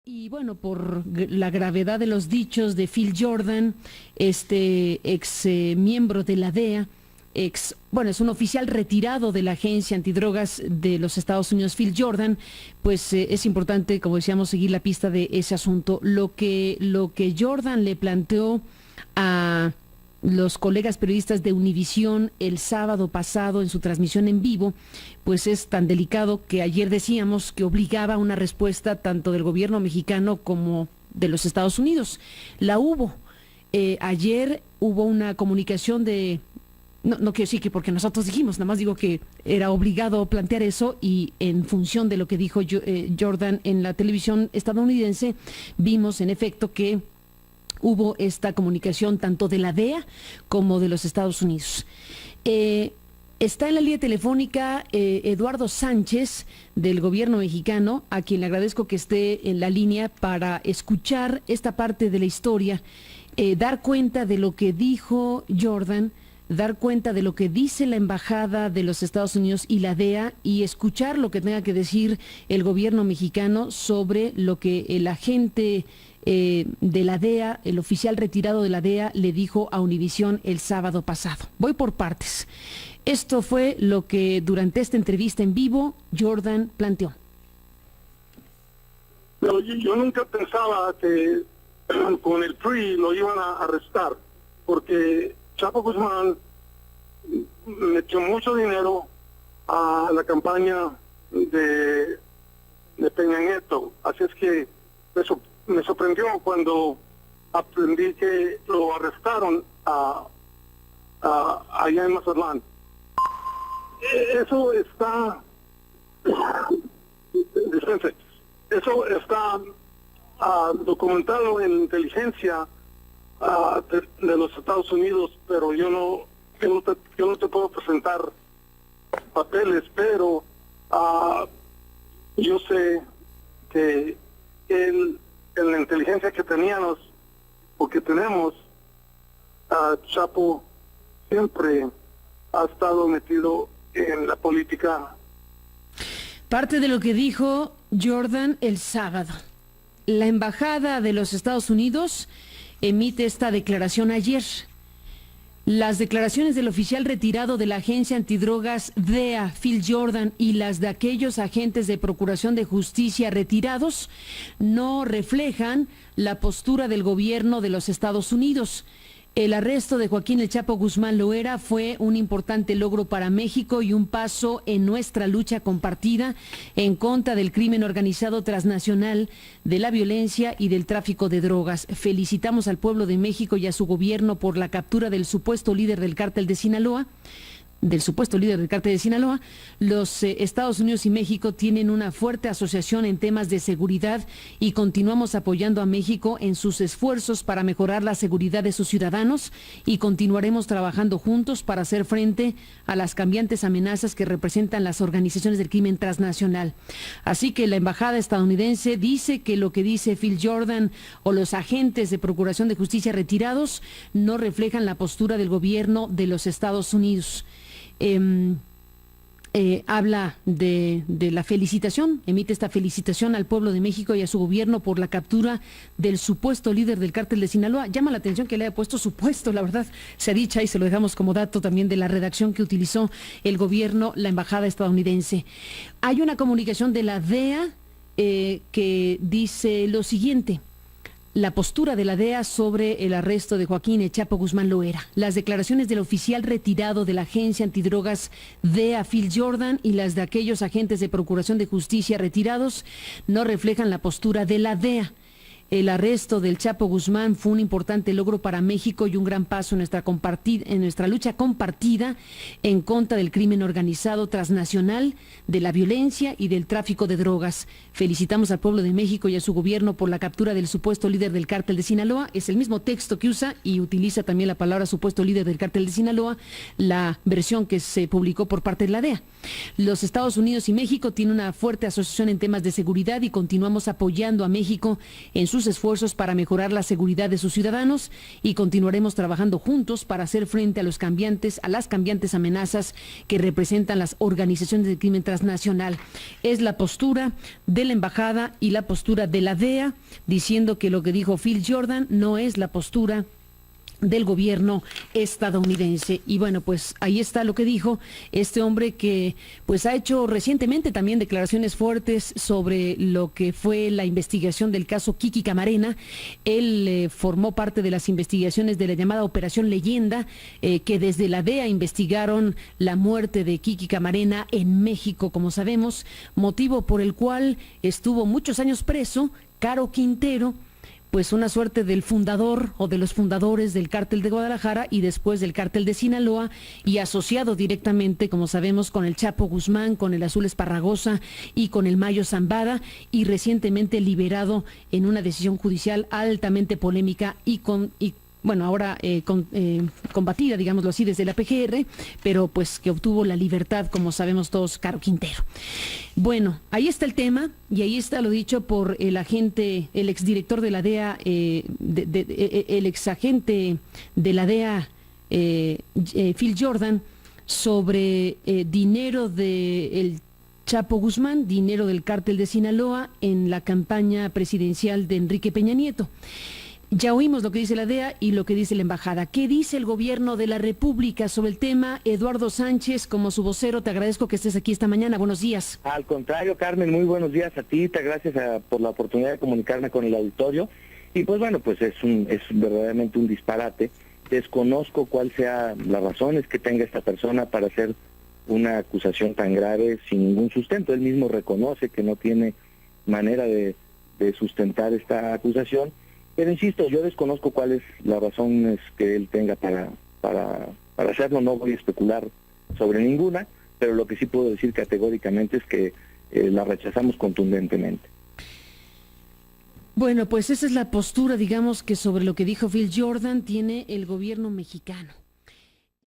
Y bueno, por la gravedad de los dichos de Phil Jordan, este ex miembro de la DEA, bueno, es un oficial retirado de la Agencia Antidrogas de los Estados Unidos, Phil Jordan, pues es importante, como decíamos, seguir la pista de ese asunto. Lo que Jordan le planteó a los colegas periodistas de Univisión el sábado pasado en su transmisión en vivo, pues es tan delicado que ayer decíamos que obligaba a una respuesta tanto del gobierno mexicano como de los Estados Unidos. La hubo. Ayer hubo una comunicación de... No quiero decir que porque nosotros dijimos, nada más digo que era obligado plantear eso y en función de lo que dijo Jordan en la televisión estadounidense, vimos en efecto que hubo esta comunicación tanto de la DEA como de los Estados Unidos. Está en la línea telefónica Eduardo Sánchez del gobierno mexicano, a quien le agradezco que esté en la línea para escuchar esta parte de la historia, dar cuenta de lo que dijo Jordan, dar cuenta de lo que dice la Embajada de los Estados Unidos y la DEA y escuchar lo que tenga que decir el gobierno mexicano sobre lo que el agente de la DEA, el oficial retirado de la DEA, le dijo a Univisión el sábado pasado. Voy por partes. Esto fue lo que durante esta entrevista en vivo Jordan planteó. Pero yo nunca pensaba que con el PRI lo iban a arrestar, porque Chapo Guzmán metió mucho dinero a la campaña de Peña Nieto. Así es que eso me sorprendió cuando aprendí que lo arrestaron allá en Mazatlán. Eso está... dispense, eso está documentado en inteligencia de los Estados Unidos, pero yo no te puedo presentar papeles, pero yo sé que en la inteligencia que teníamos o que tenemos, Chapo siempre ha estado metido en la política. Parte de lo que dijo Jordan el sábado. La Embajada de los Estados Unidos emite esta declaración ayer. Las declaraciones del oficial retirado de la Agencia Antidrogas DEA, Phil Jordan, y las de aquellos agentes de Procuración de Justicia retirados no reflejan la postura del gobierno de los Estados Unidos. El arresto de Joaquín El Chapo Guzmán Loera fue un importante logro para México y un paso en nuestra lucha compartida en contra del crimen organizado transnacional, de la violencia y del tráfico de drogas. Felicitamos al pueblo de México y a su gobierno por la captura del supuesto líder del cártel de Sinaloa. Los Estados Unidos y México tienen una fuerte asociación en temas de seguridad y continuamos apoyando a México en sus esfuerzos para mejorar la seguridad de sus ciudadanos y continuaremos trabajando juntos para hacer frente a las cambiantes amenazas que representan las organizaciones del crimen transnacional. Así que la embajada estadounidense dice que lo que dice Phil Jordan o los agentes de Procuración de Justicia retirados no reflejan la postura del gobierno de los Estados Unidos. Habla de la felicitación, emite esta felicitación al pueblo de México y a su gobierno por la captura del supuesto líder del cártel de Sinaloa. Llama la atención que le haya puesto supuesto, la verdad, se ha dicho y se lo dejamos como dato también de la redacción que utilizó el gobierno, la embajada estadounidense. Hay una comunicación de la DEA que dice lo siguiente: la postura de la DEA sobre el arresto de Joaquín El Chapo Guzmán Loera, las declaraciones del oficial retirado de la Agencia Antidrogas DEA, Phil Jordan, y las de aquellos agentes de Procuración de Justicia retirados no reflejan la postura de la DEA. El arresto del Chapo Guzmán fue un importante logro para México y un gran paso en nuestra lucha compartida en contra del crimen organizado transnacional, de la violencia y del tráfico de drogas. Felicitamos al pueblo de México y a su gobierno por la captura del supuesto líder del cártel de Sinaloa. Es el mismo texto que usa y utiliza también la palabra supuesto líder del cártel de Sinaloa, la versión que se publicó por parte de la DEA. Los Estados Unidos y México tienen una fuerte asociación en temas de seguridad y continuamos apoyando a México en su sus esfuerzos para mejorar la seguridad de sus ciudadanos y continuaremos trabajando juntos para hacer frente a las cambiantes amenazas que representan las organizaciones de crimen transnacional. Es la postura de la embajada y la postura de la DEA, diciendo que lo que dijo Phil Jordan no es la postura del gobierno estadounidense. Y bueno, pues ahí está lo que dijo este hombre, que pues ha hecho recientemente también declaraciones fuertes sobre lo que fue la investigación del caso Kiki Camarena. Él formó parte de las investigaciones de la llamada Operación Leyenda, que desde la DEA investigaron la muerte de Kiki Camarena en México, como sabemos, motivo por el cual estuvo muchos años preso Caro Quintero, pues una suerte del fundador o de los fundadores del Cártel de Guadalajara y después del Cártel de Sinaloa, y asociado directamente, como sabemos, con el Chapo Guzmán, con el Azul Esparragosa y con el Mayo Zambada, y recientemente liberado en una decisión judicial altamente polémica ahora combatida, digámoslo así, desde la PGR, pero pues que obtuvo la libertad, como sabemos todos, Caro Quintero. Bueno, ahí está el tema, y ahí está lo dicho por el exdirector de la DEA, el exagente de la DEA, Phil Jordan, sobre dinero del Chapo Guzmán, dinero del Cártel de Sinaloa en la campaña presidencial de Enrique Peña Nieto. Ya oímos lo que dice la DEA y lo que dice la embajada. ¿Qué dice el gobierno de la República sobre el tema? Eduardo Sánchez, como su vocero, te agradezco que estés aquí esta mañana. Buenos días. Al contrario, Carmen, muy buenos días a ti. Gracias por la oportunidad de comunicarme con el auditorio. Y pues bueno, pues es verdaderamente un disparate. Desconozco cuál sea las razones que tenga esta persona para hacer una acusación tan grave sin ningún sustento. Él mismo reconoce que no tiene manera de sustentar esta acusación. Pero insisto, yo desconozco cuáles las razones que él tenga para hacerlo. No voy a especular sobre ninguna, pero lo que sí puedo decir categóricamente es que la rechazamos contundentemente. Bueno, pues esa es la postura, digamos, que sobre lo que dijo Phil Jordan tiene el gobierno mexicano.